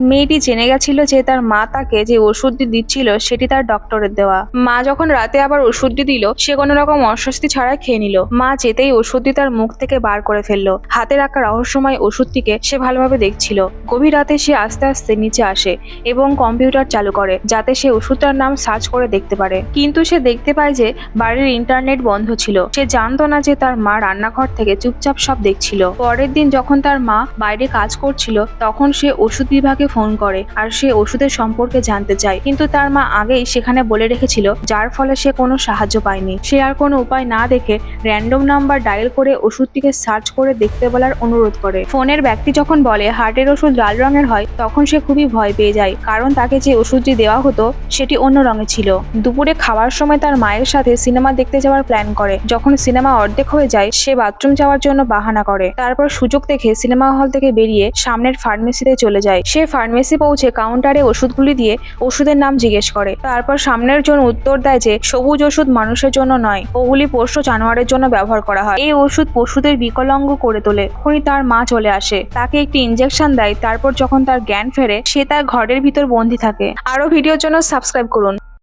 মেয়েটি জেনে গেছিল যে তার মা তাকে যে ওষুধটি দিচ্ছিল সেটি তার ডক্টরের দেওয়া। মা যখন রাতে আবার ওষুধটি দিল, সে কোনো রকম অস্বস্তি ছাড়াই খেয়ে নিল। মা যেতেই ওষুধটি তার মুখ থেকে বার করে ফেললো। হাতে রাখা রহস্যময় ওষুধটিকে সে ভালোভাবে দেখছিল। গভীর রাতে সে আস্তে আস্তে নিচে আসে এবং কম্পিউটার চালু করে যাতে সে ওষুধটার নাম সার্চ করে দেখতে পারে। কিন্তু সে দেখতে পায় যে বাড়ির ইন্টারনেট বন্ধ ছিল। সে জানতো না যে তার মা রান্নাঘর থেকে চুপচাপ সব দেখছিল। পরের দিন যখন তার মা বাইরে কাজ করছিল, তখন সে ওষুধ বিভাগে ফোন করে আর সে ওষুধের সম্পর্কে জানতে চায়। কিন্তু তার মা আগেই সেখানে বলে রেখেছিল, যার ফলে সে কোনো সাহায্য পায়নি। সে আর কোনো উপায় না দেখে র্যান্ডম নাম্বার ডায়াল করে ওষুধটিকে সার্চ করে দেখতে বলার অনুরোধ করে। ফোনের ব্যক্তি যখন বলে হার্টের ওষুধ লাল রঙের হয়, তখন সে খুবই ভয় পেয়ে যায়, কারণ তাকে যে ওষুধটি দেওয়া হতো সেটি অন্য রঙে ছিল। দুপুরে খাওয়ার সময় তার মায়ের সাথে সিনেমা দেখতে যাওয়ার প্ল্যান করে। যখন সিনেমা অর্ধেক হয়ে যায়, সে বাথরুম যাওয়ার জন্য বাহানা করে। তারপর সুযোগ দেখে সিনেমা হল থেকে বেরিয়ে সামনের ফার্মেসিতে চলে যায়। সে ফার্মেসি পৌঁছে কাউন্টারে ওষুধগুলি দিয়ে ওষুধের নাম জিজ্ঞেস করে। তারপর সামনের জন উত্তর দেয় যে সবুজ ওষুধ মানুষের জন্য নয়, ওগুলি পোষ্য জানোয়ারের জন্য ব্যবহার করা হয়। এই ওষুধ পশুদের বিকলাঙ্গ করে তোলে। তখনই তার মা চলে আসে, তাকে একটি ইনজেকশন দেয়। তারপর যখন তার জ্ঞান ফেরে, সে তার ঘরের ভিতর বন্দি থাকে। আরো ভিডিওর জন্য সাবস্ক্রাইব করুন।